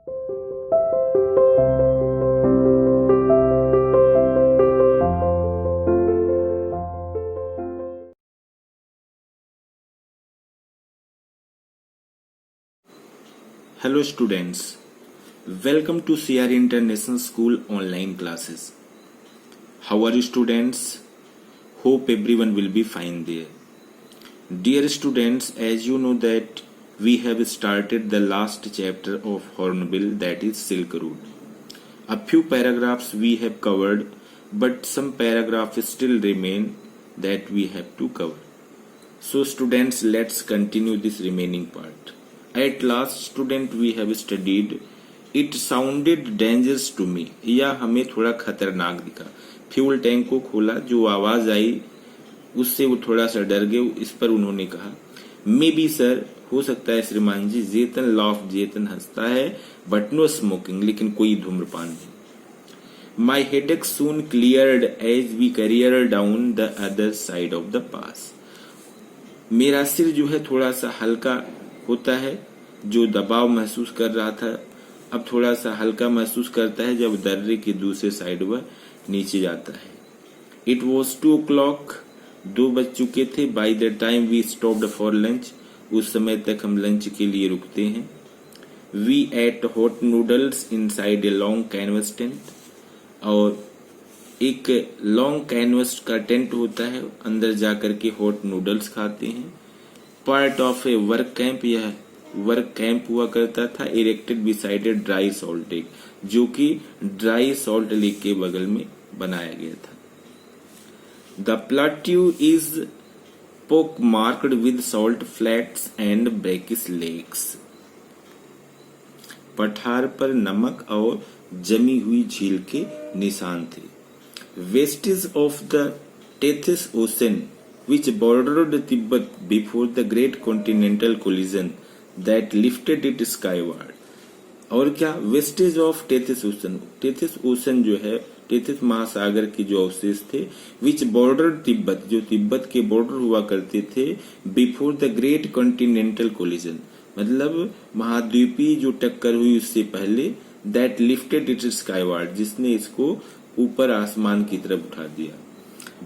Hello students, welcome to CR International School online classes. How are you students? Hope everyone will be fine there. Dear students, as you know that we have started the last chapter of Hornbill, that is Silk Road. A few paragraphs we have covered, but some paragraphs still remain that we have to cover. So students, let's continue this remaining part. At last student we have studied it sounded dangerous to me, या हमें थोड़ा खतरनाक दिखा. Fuel tank को खोला, जो आवाज आई उससे वो थोड़ा सा डर गए. इस पर उन्होंने कहा, मे बी सर, हो सकता है श्रीमान जी. जेतन लॉफ, जेतन हंसता है, बट नो स्मोकिंग, लेकिन कोई धूम्रपान नहीं. My headache soon cleared as we careered down the other side of the pass. मेरा सिर जो है थोड़ा सा हल्का होता है. जो दबाव महसूस कर रहा था अब थोड़ा सा हल्का महसूस करता है जब दर्रे के दूसरे साइड वह नीचे जाता है. इट वॉज 2 o'clock, 2 बज चुके थे. By the time we stopped for lunch, उस समय तक हम लंच के लिए रुकते हैं. We ate hot noodles inside a long canvas tent. और एक लॉन्ग कैनवस का टेंट होता है, अंदर जाकर के हॉट नूडल्स खाते हैं. Part of A work camp, यह वर्क कैंप हुआ करता था. Erected beside a dry salt lake, जो कि ड्राई सॉल्ट लेक के बगल में बनाया गया था. The plateau is pock marked with salt flats and brackish lakes. पठार पर नमक और जमी हुई झील के निशान थे. Wastage of the Tethys ocean which bordered Tibet before the great continental collision that lifted it skyward. और क्या, wastage of Tethys ocean. Tethys ocean जो है, टेथिस महासागर के जो अवशेष थे, विच बॉर्डर तिब्बत, जो तिब्बत के बॉर्डर हुआ करते थे, before the great continental collision, मतलब महाद्वीपीय जो टक्कर हुई उससे पहले, दैट लिफ्टेड इट स्काईवार्ड, जिसने इसको ऊपर आसमान की तरफ उठा दिया.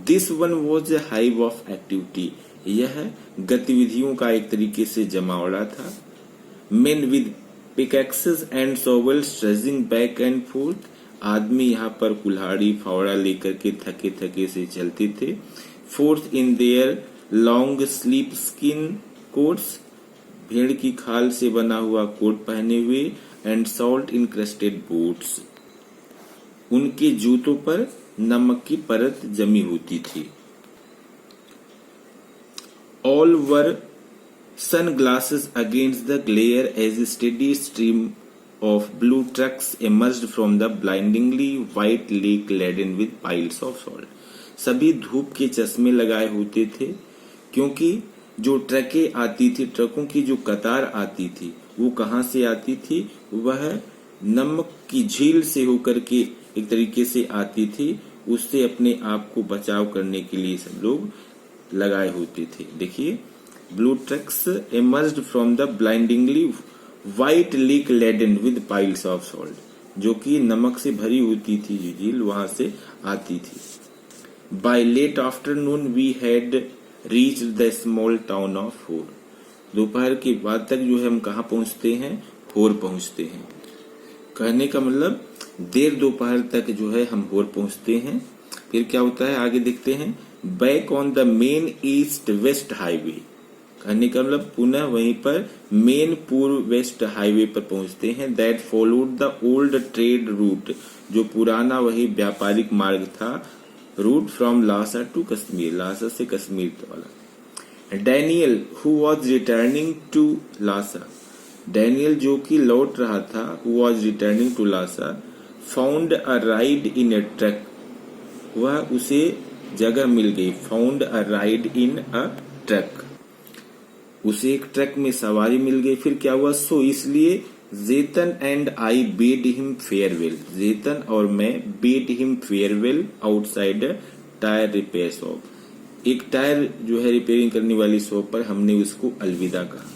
This one was a hive of activity. यह गतिविधियों का एक तरीके से जमावड़ा था. Men with pickaxes and shovels trudging back and forth. आदमी यहाँ पर कुल्हाड़ी फावड़ा लेकर के थके थके से चलते थे. Fourth in their long sleep skin quotes, भेड़ की खाल से बना हुआ कोट पहने हुए. एंड सॉल्ट इनक्रस्टेड बूट्स, उनके जूतों पर नमक की परत जमी होती थी. All were sunglasses against the glare as a steady stream of blue trucks emerged from the blindingly white lake laden with piles of salt. सभी धूप के चश्मे लगाए होते थे, क्योंकि जो ट्रकें आती थी, ट्रकों की जो कतार आती थी, वो कहाँ से आती थी? वह नमक की झील से होकर के एक तरीके से आती थी. उससे अपने आप को बचाव करने के लिए सब लोग लगाए होते थे. देखिए, blue trucks emerged from the blindingly white lake laden with piles of salt, जो कि नमक से भरी होती थी जो झील, वहां से आती थी. By late afternoon we had reached the small town of Hor. दोपहर के बाद तक जो है हम कहाँ पहुंचते हैं? होर पहुंचते हैं. कहने का मतलब देर दोपहर तक जो है हम होर पहुंचते हैं. फिर क्या होता है आगे देखते हैं. Back on the main east west highway. कहने का मतलब पुनः वहीं पर मेन पूर्व वेस्ट हाईवे पर पहुंचते हैं. That followed the old trade route, जो पुराना वही व्यापारिक मार्ग था. Route from Lhasa to Kashmir, Lhasa से कश्मीर वाला. Daniel who was returning to Lhasa. Daniel जो कि लौट रहा था, who was returning to Lhasa, found a ride in a truck. वह उसे जगह मिल गई. Found a ride in a truck, उसे एक ट्रक में सवारी मिल गई. फिर क्या हुआ? सो इसलिए Jetan and I bade him farewell. Jetan और मैं bade him farewell outside tyre repair shop. एक टायर जो है रिपेयरिंग करने वाली शॉप पर हमने उसको अलविदा कहा.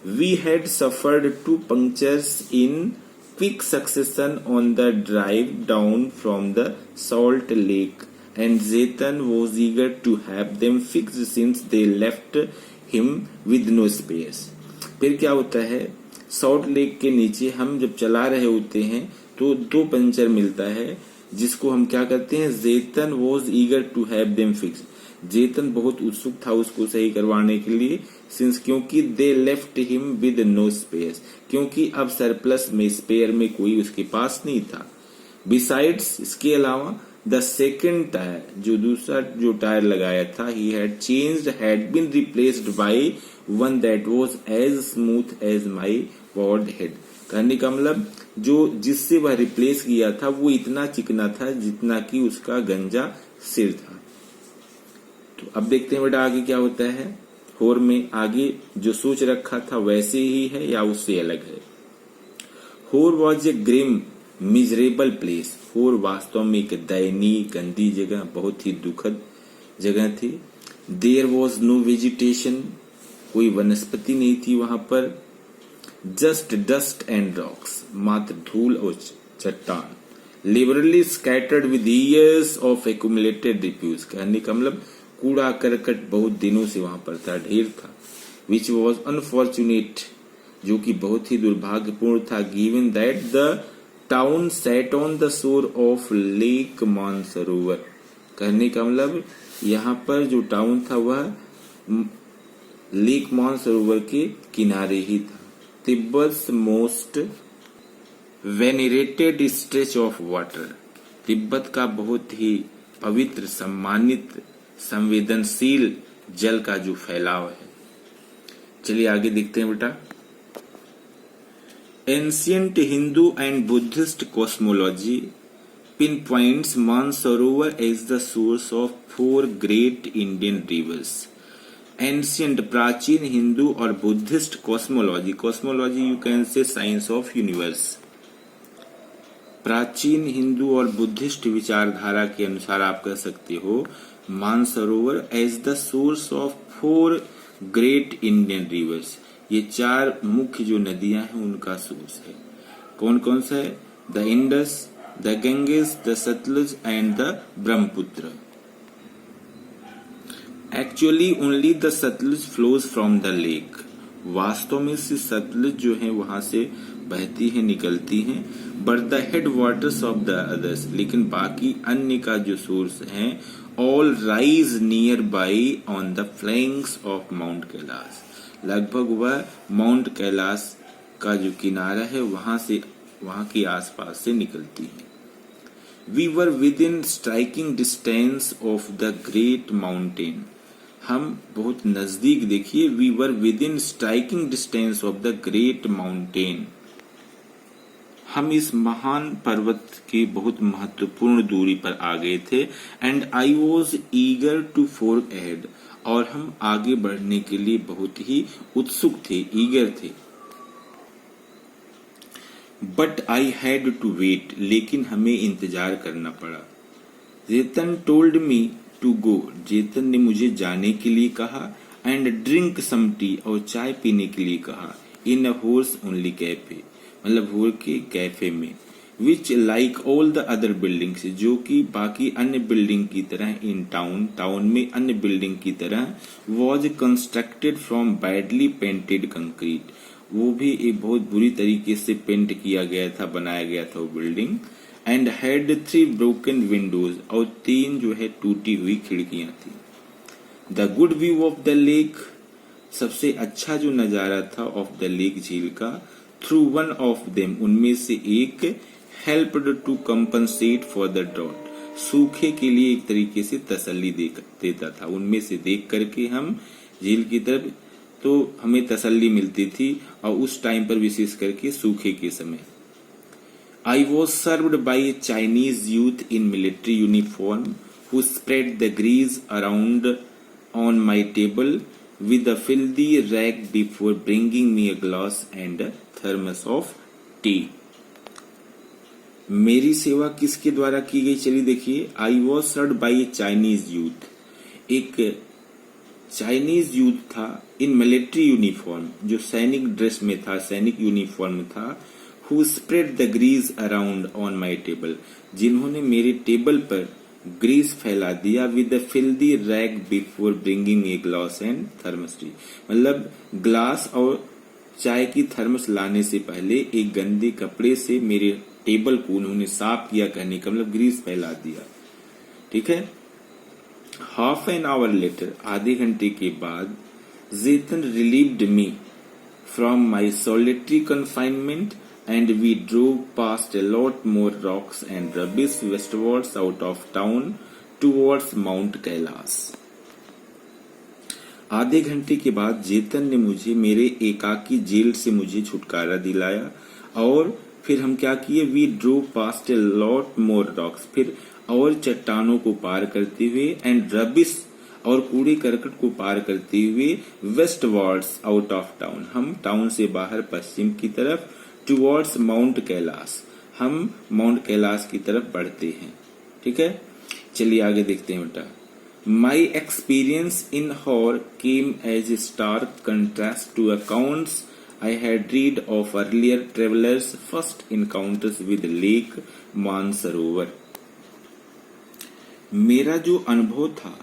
We had suffered 2 punctures in quick succession on the drive down from the Salt Lake, and Zaytan was eager to have them fixed since they left him with no spares. फिर क्या होता है, salt lake के नीचे हम जब चला रहे होते हैं तो 2 पंचर मिलता है, जिसको हम क्या करते हैं, Jetan was eager to have them fix, Jetan बहुत उत्सुक था उसको सही करवाने के लिए, सिंस क्योंकि they left him with no spares, क्योंकि अब सरप्लस में स्पेयर में कोई उसके पास नहीं था. बिसाइड्स, इसके अलावा द सेकेंड टायर, जो दूसरा जो टायर लगाया था, he had changed, had been replaced by one that was as smooth as my bald head. कहने का मतलब जो जिससे वह रिप्लेस किया था वो इतना चिकना था जितना कि उसका गंजा सिर था. तो अब देखते हैं बेटा आगे क्या होता है. होर में आगे जो सोच रखा था वैसे ही है या उससे अलग है. Hor was a grim miserable place. Hor वास्तव में एक दयनीय गंदी जगह, बहुत ही दुखद जगह थी. देयर वॉज नो वेजिटेशन, कोई वनस्पति नहीं थी वहां पर. जस्ट डस्ट एंड रॉक्स, मात्र धूल और चट्टान. Liberally scattered with years of accumulated refuse, कहने का मतलब कूड़ा करकट बहुत दिनों से वहां पर था, ढेर था. विच वॉज अनफॉर्चुनेट, जो कि बहुत ही दुर्भाग्यपूर्ण था. Given that the town set on the shore of lake Mansarovar, कहने का मतलब यहाँ पर जो टाउन था वह लेक मानसरोवर के किनारे ही था. Tibet's most venerated stretch of water, Tibet का बहुत ही पवित्र, सम्मानित, संवेदनशील जल का जो फैलाव है. चलिए आगे देखते हैं बेटा. Ancient Hindu and Buddhist cosmology pinpoints Mansarovar as the source of 4 great Indian rivers. Ancient, प्राचीन हिंदू और Buddhist cosmology, cosmology you can say science of universe, प्राचीन हिंदू और बुद्धिस्ट विचारधारा के अनुसार आप कह सकते हो Mansarovar as the source of 4 great Indian rivers. ये 4 मुख्य जो नदियां हैं उनका सोर्स है. कौन कौन सा है? The Indus, the Ganges, the Sutlej and the Brahmaputra. Actually only the Sutlej flows from the lake, वास्तव में से सतलुज जो है वहां से बहती है, निकलती है. But the head waters of the others, लेकिन बाकी अन्य का जो सोर्स है, all rise near by on the flanks of mount Kailash, लगभग वह माउंट कैलाश का जो किनारा है वहां से, वहां के आसपास से निकलती है. We were within striking distance of the great mountain, हम बहुत नजदीक, देखिए, we were within striking distance of the great mountain, हम इस महान पर्वत की बहुत महत्वपूर्ण दूरी पर आ गए थे. And I was eager to forge ahead, और हम आगे बढ़ने के लिए बहुत ही उत्सुक थे, ईगर थे. But I had to wait, लेकिन हमें इंतजार करना पड़ा. जेतन टोल्ड मी टू गो, जेतन ने मुझे जाने के लिए कहा. एंड ड्रिंक सम टी, और चाय पीने के लिए कहा. इन अ होर्स ओनली कैफे, मतलब होर के कैफे में. Which like all the other buildings, जो कि बाकी अन्य बिल्डिंग की तरह इन टाउन, टाउन में अन्य बिल्डिंग की तरह, was constructed from badly painted concrete, वो भी एक बहुत बुरी तरीके से पेंट किया गया था, बनाया गया था वो building. And had 3 broken Windows, और 3 जो है टूटी हुई खिड़कियां थी. The good view of the lake, सबसे अच्छा जो नजारा था ऑफ द लेक, झील का. थ्रू वन ऑफ देम, उनमें से एक, helped to compensate for the drought, सूखे के लिए एक तरीके से तसल्ली देता था. उनमें से देख करके हम झील की तरफ, तो हमें तसल्ली मिलती थी, और उस टाइम पर विशेष करके सूखे के समय. I was served by a Chinese youth in military uniform who spread the grease around on my table with a filthy rag before bringing me a glass and a thermos of tea. मेरी सेवा किसके द्वारा की गई? चलिए देखिए. I was served by a Chinese youth, एक Chinese youth था इन मिलिट्री यूनिफॉर्म, जो सैनिक ड्रेस में था, सैनिक यूनिफॉर्म था, who spread the grease around on my table, जिन्होंने मेरे टेबल पर ग्रीस फैला दिया, with the filthy rag before bringing a glass and thermos tea, मतलब ग्लास और चाय की थर्मस लाने से पहले एक गंदे कपड़े से मेरे टेबल को उन्होंने साफ किया, कहने का मतलब ग्रीस फैला दिया। ठीक है। हाफ एन आवर लेटर, आधे घंटे के बाद, Jetan relieved me from my solitary confinement and we drove past a lot more rocks and rubbish westwards out of town towards Mount Kailas। आधे घंटे के बाद जेतन ने मुझे मेरे एकाकी जेल से मुझे छुटकारा दिलाया और फिर हम क्या किए, we drove past a lot more rocks, फिर और चट्टानों को पार करते हुए, एंड रबिश और कूड़े करकट को पार करते हुए, westwards out of town, हम टाउन से बाहर पश्चिम की तरफ, टुवर्ड्स माउंट कैलाश, हम माउंट कैलाश की तरफ बढ़ते हैं। ठीक है, चलिए आगे देखते हैं बेटा। My experience in Hor came as a stark contrast to accounts I had read of earlier travellers first encounters with lake Mansarovar. मेरा जो अनुभव था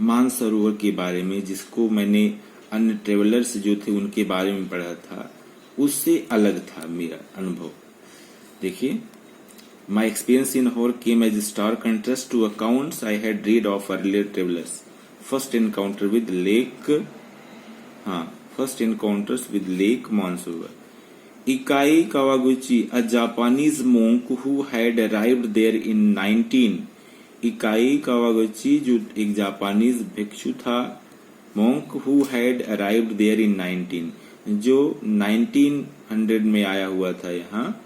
मानसरोवर के बारे में, जिसको मैंने अन्य ट्रेवलर्स जो थे उनके बारे में पढ़ा था, उससे अलग था मेरा अनुभव। देखिए, my experience in Hor came as stark contrast to accounts I had read of earlier travellers first encounter with lake, first encounters with lake Mansarovar. Ekai Kawaguchi, a Japanese monk who had arrived there in 19, Ekai Kawaguchi जो एक Japanese भिक्षु था, monk who had arrived there in 19, जो 1900 में आया हुआ था यहाँ,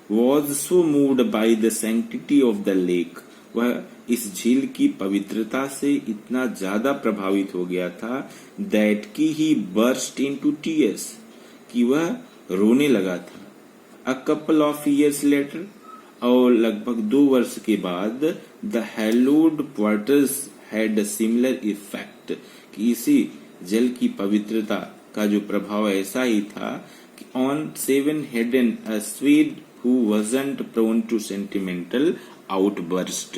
was so moved by the sanctity of the lake, वह इस झील की पवित्रता से इतना ज्यादा प्रभावित हो गया था, that कि he burst into tears, कि वह रोने लगा था। A couple of years later, और लगभग 2 वर्ष के बाद, the hallowed waters had a similar effect, कि इसी जल की पवित्रता का जो प्रभाव ऐसा ही था कि on Seven-Headed, a Swede who wasn't prone to sentimental outburst।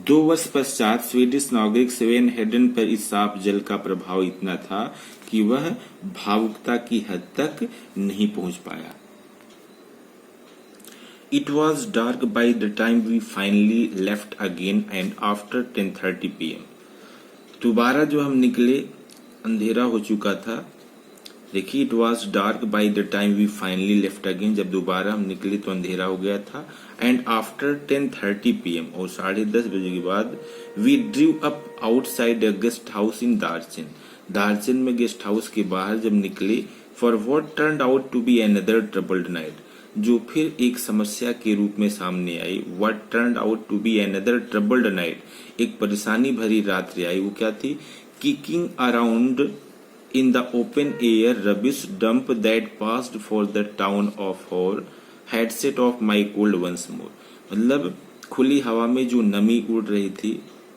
2 वर्ष पश्चात स्वीडिश नागरिक सेवन हेडन पर इस साफ जल का प्रभाव इतना था कि वह भावुकता की हद तक नहीं पहुंच पाया। It was dark by the time we finally left again and after 10:30 p.m. दोबारा जो हम निकले अंधेरा हो चुका था। देखिए, it was dark by the time we finally left again, जब दोबारा हम निकले तो अंधेरा हो गया था, एंड आफ्टर 10:30 p.m. और 10:30 बजे के बाद, we drove up outside a guest house in Darchen, Darchen में गेस्ट हाउस के बाहर जब निकले, for what turned out to be another troubled night, जो फिर एक समस्या के रूप में सामने आई। What turned out to be another troubled night, एक परेशानी भरी रात्रि आई। वो क्या थी? kicking around in the open air rubbish dump that passed for the town of Hor had set off my cold once more। मतलब खुली हवा में जो नमी उड़ रही थी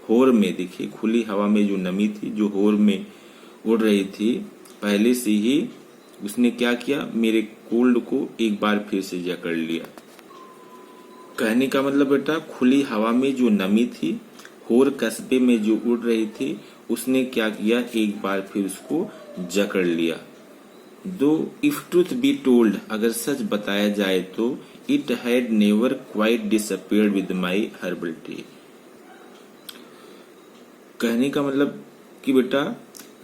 होर में, देखिए खुली हवा में जो नमी थी जो होर में उड़ रही थी, पहले से ही उसने क्या किया, मेरे कोल्ड को एक बार फिर से जकड़ लिया। कहने का मतलब बेटा, खुली हवा में जो नमी थी होर कस्बे में जो उड़ रही थी, उसने क्या किया, एक बार फिर उसको जकड़ लिया। दो इफ ट्रूथ बी टोल्ड, अगर सच बताया जाए तो, it had never quite disappeared with my herbal tea. कहने का मतलब कि बेटा,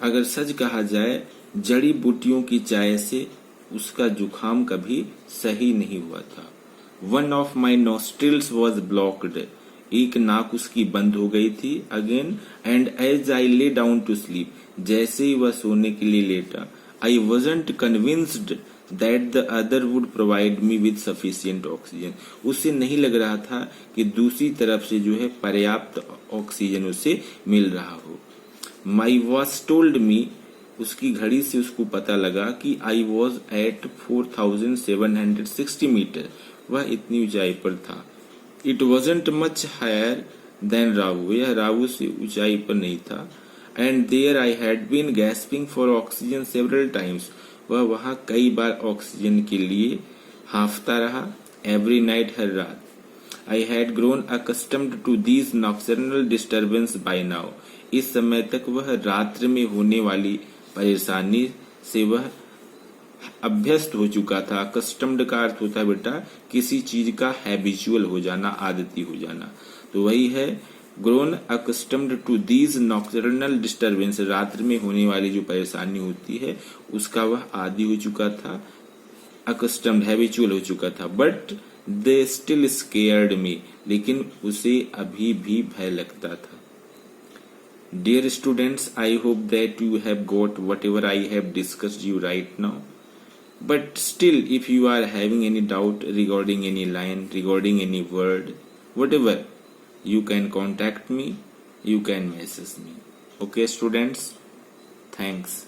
अगर सच कहा जाए, जड़ी बूटियों की चाय से उसका जुखाम कभी सही नहीं हुआ था। One of my nostrils was blocked, एक नाक उसकी बंद हो गई थी। Again, and as I lay down to sleep, जैसे ही वह सोने के लिए लेटा, आई wasn't convinced that the other would provide me with sufficient oxygen, उसे नहीं लग रहा था कि दूसरी तरफ से जो है पर्याप्त ऑक्सीजन उसे मिल रहा हो। माई वॉच टोल्ड मी, उसकी घड़ी से उसको पता लगा कि आई वॉज एट 4760 मीटर, वह इतनी ऊंचाई पर था। It wasn't much higher than Rahu, यह राहु से ऊंचाई पर नहीं था। and there I had been gasping for oxygen several times. वह वहाँ कई बार ऑक्सीजन के लिए हांफता रहा. Every night, हर रात. I had grown accustomed to these nocturnal disturbance by now. इस समय तक वह रात्र में होने वाली परेशानी से वह अभ्यस्त हो चुका था. accustomed का अर्थ होता है बेटा किसी चीज का हैबिचुअल हो जाना, आदती हो जाना. तो वही है grown accustomed to these nocturnal disturbance. रात्र में होने वाली जो परेशानी होती है उसका वह आदी हो चुका था, accustomed हैबिचुअल हो चुका था. But they still scared me. लेकिन उसे अभी भी भय लगता था. Dear students, I hope that you have got whatever I have discussed you right now. But still, if you are having any doubt regarding any line, regarding any word, whatever, you can contact me, you can message me. Okay, students? Thanks.